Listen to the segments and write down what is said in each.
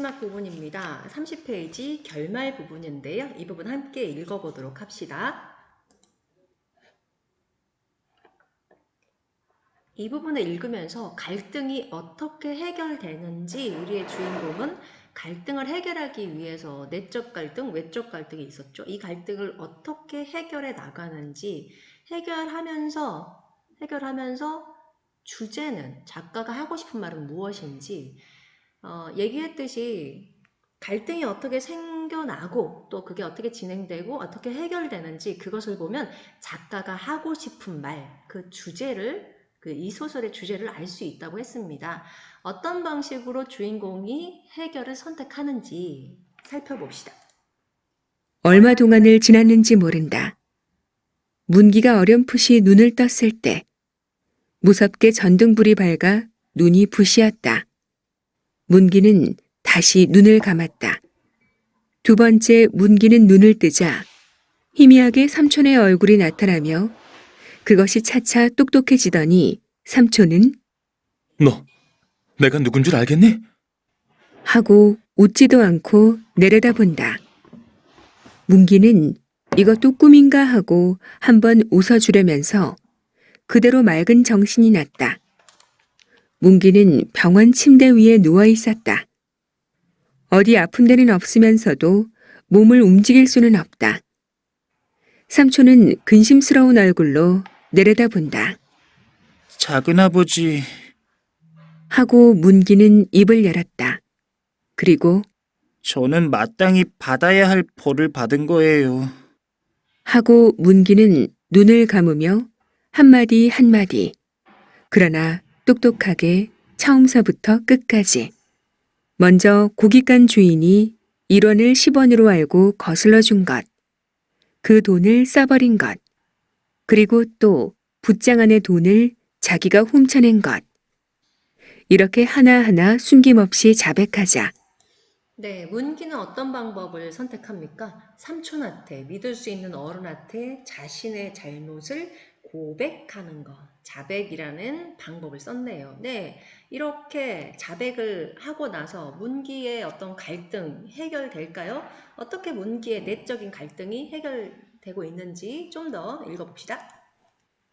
마지막 부분입니다. 30페이지 결말 부분인데요. 이 부분 함께 읽어보도록 합시다. 이 부분을 읽으면서 갈등이 어떻게 해결되는지 우리의 주인공은 갈등을 해결하기 위해서 내적 갈등, 외적 갈등이 있었죠. 이 갈등을 어떻게 해결해 나가는지 해결하면서 주제는 작가가 하고 싶은 말은 무엇인지 얘기했듯이 갈등이 어떻게 생겨나고 또 그게 어떻게 진행되고 어떻게 해결되는지 그것을 보면 작가가 하고 싶은 말, 그 주제를 이 소설의 주제를 알 수 있다고 했습니다. 어떤 방식으로 주인공이 해결을 선택하는지 살펴봅시다. 얼마 동안을 지났는지 모른다. 문기가 어렴풋이 눈을 떴을 때 무섭게 전등불이 밝아 눈이 부시었다. 문기는 다시 눈을 감았다. 두 번째 문기는 눈을 뜨자 희미하게 삼촌의 얼굴이 나타나며 그것이 차차 똑똑해지더니 삼촌은 너, 내가 누군 줄 알겠니? 하고 웃지도 않고 내려다본다. 문기는 이것도 꿈인가 하고 한번 웃어주려면서 그대로 맑은 정신이 났다. 문기는 병원 침대 위에 누워 있었다. 어디 아픈 데는 없으면서도 몸을 움직일 수는 없다. 삼촌은 근심스러운 얼굴로 내려다본다. 작은아버지, 하고 문기는 입을 열었다. 그리고 저는 마땅히 받아야 할 벌을 받은 거예요. 하고 문기는 눈을 감으며 한마디 한마디 그러나 똑똑하게 처음서부터 끝까지 먼저 고깃간 주인이 1원을 10원으로 알고 거슬러 준 것, 그 돈을 써버린 것, 그리고 또 붓장 안의 돈을 자기가 훔쳐낸 것, 이렇게 하나하나 숨김없이 자백하자 네, 문기는 어떤 방법을 선택합니까? 삼촌한테, 믿을 수 있는 어른한테 자신의 잘못을 고백하는 것, 자백이라는 방법을 썼네요. 네, 이렇게 자백을 하고 나서 문기의 어떤 갈등 해결될까요? 어떻게 문기의 내적인 갈등이 해결되고 있는지 좀 더 읽어봅시다.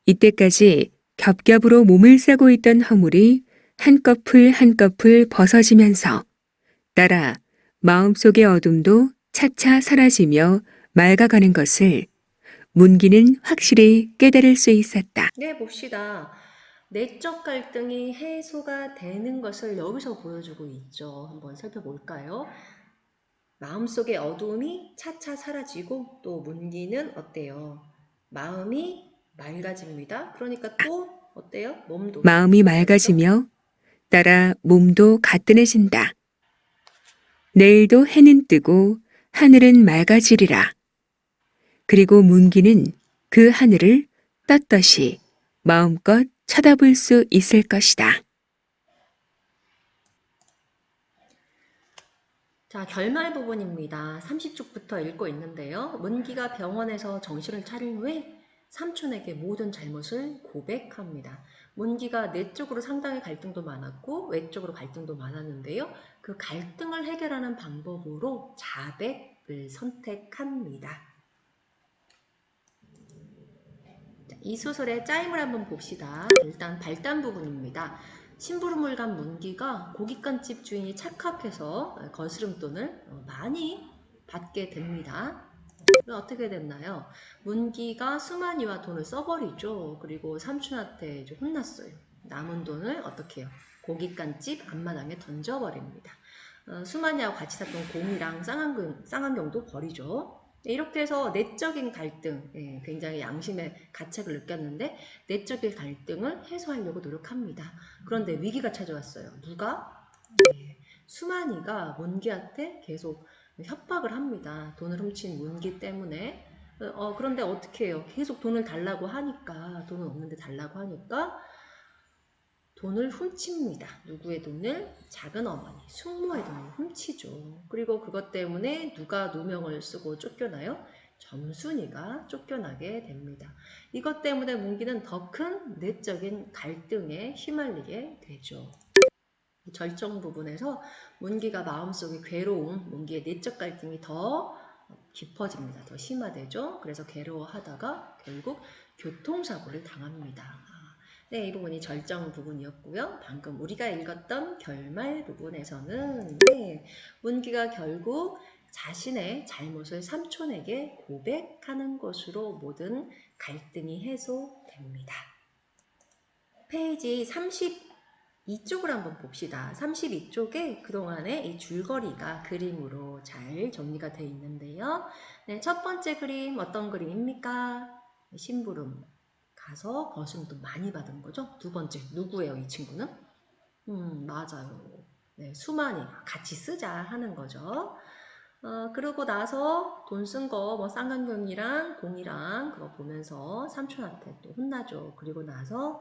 이때까지 겹겹으로 몸을 싸고 있던 허물이 한꺼풀 한꺼풀 벗어지면서 따라 마음속의 어둠도 차차 사라지며 맑아가는 것을 문기는 확실히 깨달을 수 있었다. 네, 봅시다. 내적 갈등이 해소가 되는 것을 여기서 보여주고 있죠. 한번 살펴볼까요? 마음속의 어두움이 차차 사라지고 또 문기는 어때요? 마음이 맑아집니다. 그러니까 또 어때요? 몸도 마음이 맑아지죠? 맑아지며 따라 몸도 가뿐해진다. 내일도 해는 뜨고 하늘은 맑아지리라. 그리고 문기는 그 하늘을 떳떳이 마음껏 쳐다볼 수 있을 것이다. 자, 결말 부분입니다. 30쪽부터 읽고 있는데요. 문기가 병원에서 정신을 차린 후에 삼촌에게 모든 잘못을 고백합니다. 문기가 내적으로 상당히 갈등도 많았고 외적으로 갈등도 많았는데요. 그 갈등을 해결하는 방법으로 자백을 선택합니다. 자, 이 소설의 짜임을 한번 봅시다. 일단 발단 부분입니다. 심부름을 간 문기가 고깃간집 주인이 착각해서 거스름돈을 많이 받게 됩니다. 어떻게 됐나요? 문기가 수만이와 돈을 써버리죠. 그리고 삼촌한테 이제 혼났어요. 남은 돈을 어떻게 해요? 고깃간집 앞마당에 던져버립니다. 수만이하고 같이 샀던 곰이랑 쌍안경도 버리죠. 이렇게 해서 내적인 갈등, 굉장히 양심의 가책을 느꼈는데 내적인 갈등을 해소하려고 노력합니다. 그런데 위기가 찾아왔어요. 누가? 수만이가 문기한테 계속 협박을 합니다. 돈을 훔친 문기 때문에. 그런데 어떻게 해요? 계속 돈을 달라고 하니까, 돈은 없는데 달라고 하니까 돈을 훔칩니다. 누구의 돈을? 작은 어머니, 숙모의 돈을 훔치죠. 그리고 그것 때문에 누가 누명을 쓰고 쫓겨나요? 점순이가 쫓겨나게 됩니다. 이것 때문에 문기는 더 큰 내적인 갈등에 휘말리게 되죠. 절정 부분에서 문기가 마음속에 괴로움, 문기의 내적 갈등이 더 깊어집니다. 더 심화되죠. 그래서 괴로워하다가 결국 교통사고를 당합니다. 네, 이 부분이 절정 부분이었고요. 방금 우리가 읽었던 결말 부분에서는 문기가 결국 자신의 잘못을 삼촌에게 고백하는 것으로 모든 갈등이 해소됩니다. 페이지 32쪽을 한번 봅시다. 32쪽에 그동안의 이 줄거리가 그림으로 잘 정리가 되어 있는데요. 네, 첫 번째 그림 어떤 그림입니까? 심부름 가서 거스름돈 많이 받은 거죠. 두 번째 누구예요, 이 친구는? 맞아요. 네, 수만이 같이 쓰자 하는 거죠. 그러고 나서 돈 쓴 거, 뭐 쌍안경이랑 공이랑 그거 보면서 삼촌한테 또 혼나죠. 그리고 나서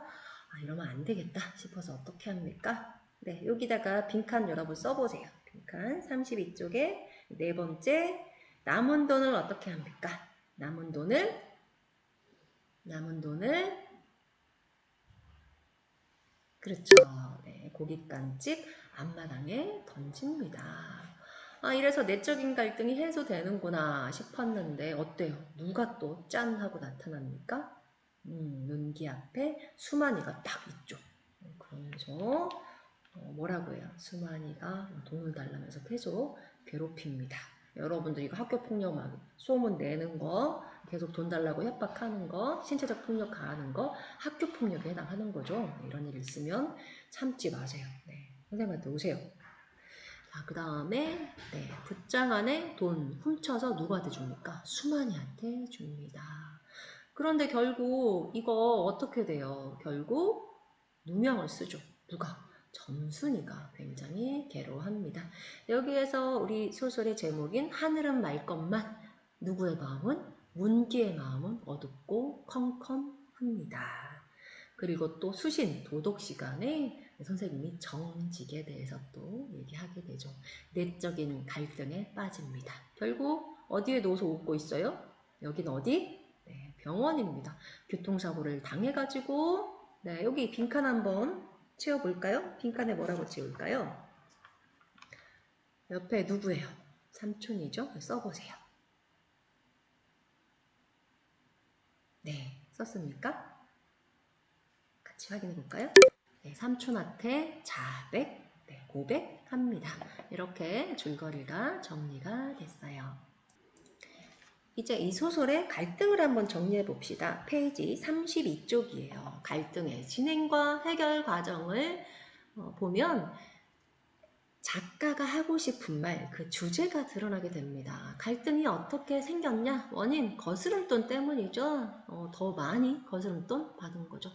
이러면 안 되겠다 싶어서 어떻게 합니까? 네, 여기다가 빈칸 여러분 써보세요. 빈칸 32쪽에 네 번째 남은 돈을 어떻게 합니까? 남은 돈을 그렇죠. 네, 고깃간집 앞마당에 던집니다. 이래서 내적인 갈등이 해소되는구나 싶었는데 어때요? 누가 또 짠 하고 나타납니까? 눈기 앞에 수만이가 딱 있죠. 그러면서 뭐라고 해요? 수만이가 돈을 달라면서 계속 괴롭힙니다. 여러분들 이거 학교폭력 막 소문 내는 거, 계속 돈 달라고 협박하는 거, 신체적 폭력 가하는 거, 학교폭력에 해당하는 거죠. 이런 일 있으면 참지 마세요. 네, 선생님한테 오세요. 자, 그 다음에 붓장 안에 돈 훔쳐서 누구한테 줍니까? 수만이한테 줍니다. 그런데 결국 이거 어떻게 돼요? 결국 누명을 쓰죠. 누가? 점순이가 굉장히 괴로워합니다. 여기에서 우리 소설의 제목인 하늘은 맑건만 누구의 마음은? 문기의 마음은 어둡고 컴컴합니다. 그리고 또 수신 도덕 시간에 선생님이 정직에 대해서 또 얘기하게 되죠. 내적인 갈등에 빠집니다. 결국 어디에 누워서 웃고 있어요? 여긴 어디? 네, 병원입니다. 교통사고를 당해가지고 여기 빈칸 한번 채워볼까요? 빈칸에 뭐라고 채울까요? 옆에 누구예요? 삼촌이죠? 써보세요. 네, 썼습니까? 같이 확인해 볼까요? 네, 삼촌한테 자백, 고백합니다. 이렇게 줄거리가 정리가 됐어요. 이제 이 소설의 갈등을 한번 정리해 봅시다. 페이지 32쪽이에요. 갈등의 진행과 해결 과정을 보면 작가가 하고 싶은 말, 그 주제가 드러나게 됩니다. 갈등이 어떻게 생겼냐? 원인, 거스름돈 때문이죠. 더 많이 거스름돈 받은 거죠.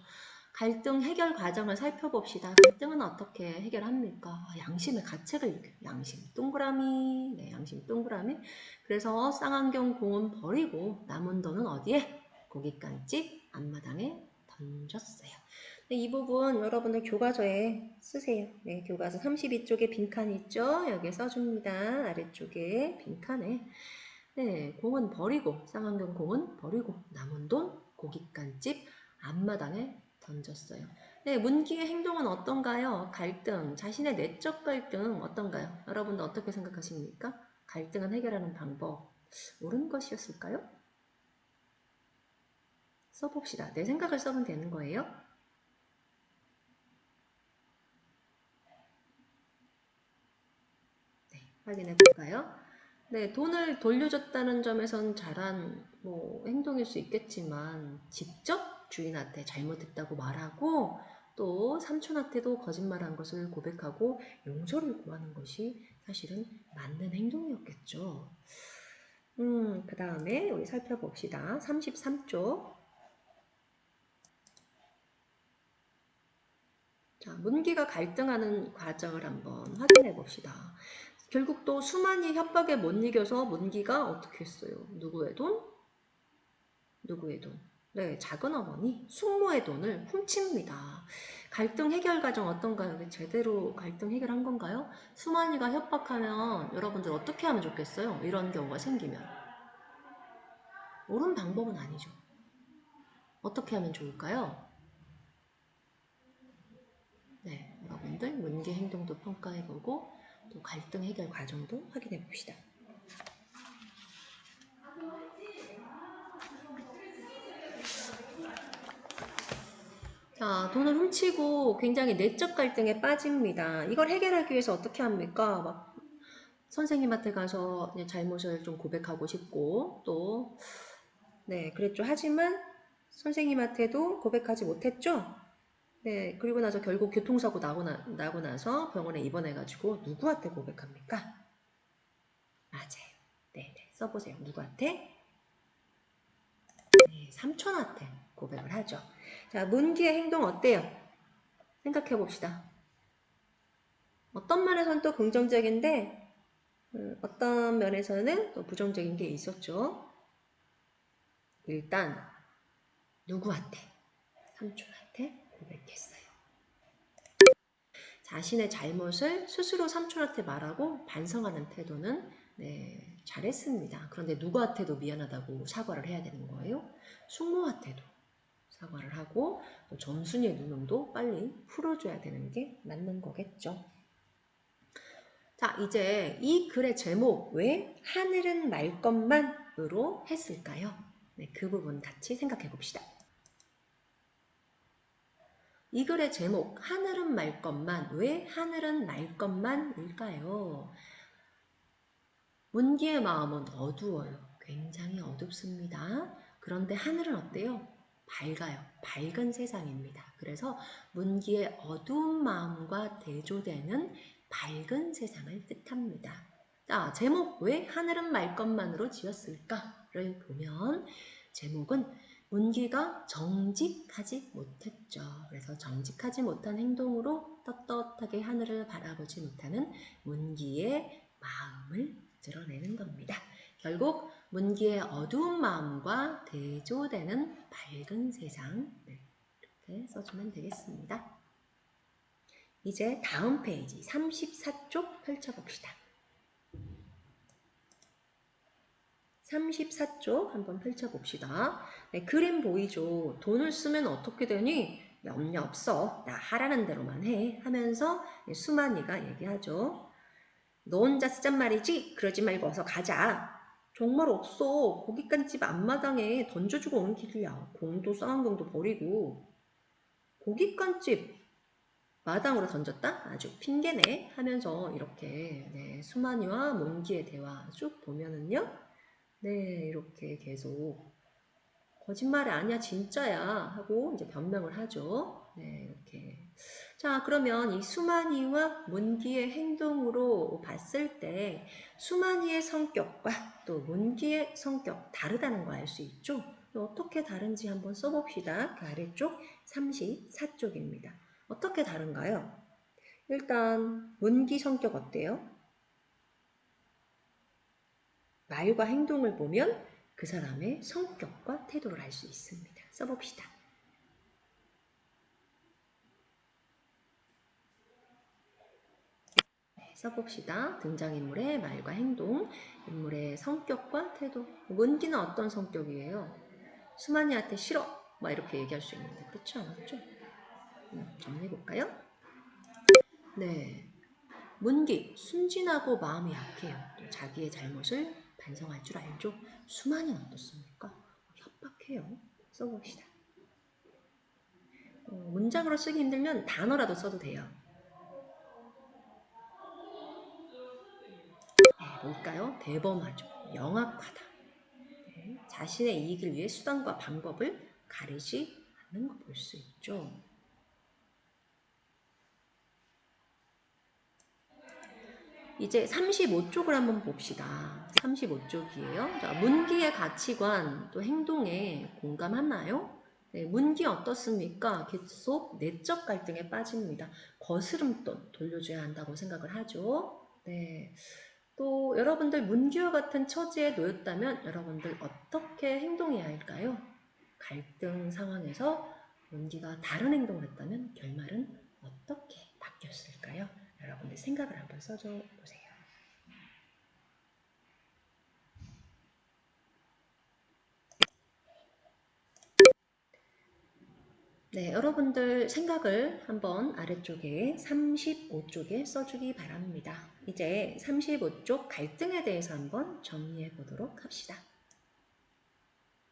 갈등 해결 과정을 살펴봅시다. 갈등은 어떻게 해결합니까? 양심의 가책을 느껴요. 양심 동그라미, 양심 동그라미. 그래서 쌍안경 공은 버리고 남은 돈은 어디에? 고깃간집 앞마당에 던졌어요. 이 부분 여러분들 교과서에 쓰세요. 네, 교과서 32쪽에 빈칸 있죠? 여기에 써줍니다. 아래쪽에 빈칸에. 네, 공은 버리고, 쌍안경 공은 버리고, 남은 돈 고깃간집 앞마당에 던졌어요. 네, 문기의 행동은 어떤가요? 갈등, 자신의 내적 갈등 어떤가요? 여러분들 어떻게 생각하십니까? 갈등을 해결하는 방법, 옳은 것이었을까요? 써봅시다. 내 생각을 써면 되는 거예요. 확인해 볼까요? 네, 돈을 돌려줬다는 점에선 잘한 행동일 수 있겠지만 직접 주인한테 잘못했다고 말하고 또 삼촌한테도 거짓말한 것을 고백하고 용서를 구하는 것이 사실은 맞는 행동이었겠죠. 그 다음에 우리 살펴봅시다. 33쪽. 자, 문기가 갈등하는 과정을 한번 확인해 봅시다. 결국 또 수만이 협박에 못 이겨서 문기가 어떻게 했어요? 누구의 돈? 누구의 돈? 네, 작은 어머니 숙모의 돈을 훔칩니다. 갈등 해결 과정 어떤가요? 제대로 갈등 해결한 건가요? 수만이가 협박하면 여러분들 어떻게 하면 좋겠어요? 이런 경우가 생기면. 옳은 방법은 아니죠. 어떻게 하면 좋을까요? 네, 여러분들 여러분들 문기 행동도 평가해보고 또 갈등 해결 과정도 확인해 봅시다. 자, 돈을 훔치고 굉장히 내적 갈등에 빠집니다. 이걸 해결하기 위해서 어떻게 합니까? 막 선생님한테 가서 이제 잘못을 좀 고백하고 싶고 또 네, 그랬죠. 하지만 선생님한테도 고백하지 못했죠. 네, 그리고 나서 결국 교통사고 나고 나서 병원에 입원해가지고 누구한테 고백합니까? 맞아요. 네, 네, 써보세요. 누구한테? 네, 삼촌한테 고백을 하죠. 자, 문기의 행동 어때요? 생각해 봅시다. 어떤 면에서는 또 긍정적인데 어떤 면에서는 또 부정적인 게 있었죠. 일단 누구한테? 삼촌한테 고백했어요. 자신의 잘못을 스스로 삼촌한테 말하고 반성하는 태도는 네, 잘했습니다. 그런데 누구한테도 미안하다고 사과를 해야 되는 거예요? 숙모한테도 사과를 하고 또 점순이의 누명도 빨리 풀어줘야 되는 게 맞는 거겠죠. 자, 이제 이 글의 제목 왜 하늘은 말 것만으로 했을까요? 네, 그 부분 같이 생각해 봅시다. 이 글의 제목 하늘은 말 것만 왜 하늘은 말 것만일까요? 문기의 마음은 어두워요. 굉장히 어둡습니다. 그런데 하늘은 어때요? 밝아요. 밝은 세상입니다. 그래서 문기의 어두운 마음과 대조되는 밝은 세상을 뜻합니다. 자, 제목 왜 하늘은 말 것만으로 지었을까를 보면 제목은 문기가 정직하지 못했죠. 그래서 정직하지 못한 행동으로 떳떳하게 하늘을 바라보지 못하는 문기의 마음을 드러내는 겁니다. 결국 문기의 어두운 마음과 대조되는 밝은 세상 이렇게 써주면 되겠습니다. 이제 다음 페이지 34쪽 펼쳐봅시다. 34쪽 한번 펼쳐봅시다. 네, 그림 보이죠? 돈을 쓰면 어떻게 되니? 염려 없어. 나 하라는 대로만 해. 하면서 수만이가 얘기하죠. 너 혼자 쓰잔 말이지? 그러지 말고 어서 가자. 정말 없어. 고깃간집 앞마당에 던져주고 온 길이야. 공도 쌍안경도 버리고. 고깃간집 마당으로 던졌다? 아주 핑계네 하면서 이렇게 네, 수만이와 몬기의 대화 쭉 보면은요. 네, 이렇게 계속 거짓말이 아니야, 진짜야 하고 이제 변명을 하죠. 네, 이렇게. 자, 그러면 이 수만이와 문기의 행동으로 봤을 때 수만이의 성격과 또 문기의 성격 다르다는 거 알 수 있죠? 어떻게 다른지 한번 써봅시다. 그 아래쪽 34쪽입니다. 어떻게 다른가요? 일단 문기 성격 어때요? 말과 행동을 보면 그 사람의 성격과 태도를 알 수 있습니다. 써봅시다. 네, 써봅시다. 등장인물의 말과 행동, 인물의 성격과 태도. 문기는 어떤 성격이에요? 수만이한테 싫어! 막 이렇게 얘기할 수 있는데 그렇지 않았죠? 정리해볼까요? 네, 문기, 순진하고 마음이 약해요. 또 자기의 잘못을 반성할 줄 알죠? 수만이는 어떻습니까? 협박해요. 써봅시다. 문장으로 쓰기 힘들면 단어라도 써도 돼요. 네, 뭘까요? 대범하죠. 영악하다. 네, 자신의 이익을 위해 수단과 방법을 가리지 않는 거 볼 수 있죠. 이제 35쪽을 한번 봅시다. 35쪽이에요. 자, 문기의 가치관 또 행동에 공감하나요? 네, 문기 어떻습니까? 계속 내적 갈등에 빠집니다. 거스름돈 돌려줘야 한다고 생각을 하죠. 네. 또 여러분들 문기와 같은 처지에 놓였다면 여러분들 어떻게 행동해야 할까요? 갈등 상황에서 문기가 다른 행동을 했다면 결말은 어떻게 바뀌었을까요? 여러분들 생각을 한번 써줘 보세요. 네, 여러분들 생각을 한번 아래쪽에 35쪽에 써주기 바랍니다. 이제 35쪽 갈등에 대해서 한번 정리해 보도록 합시다.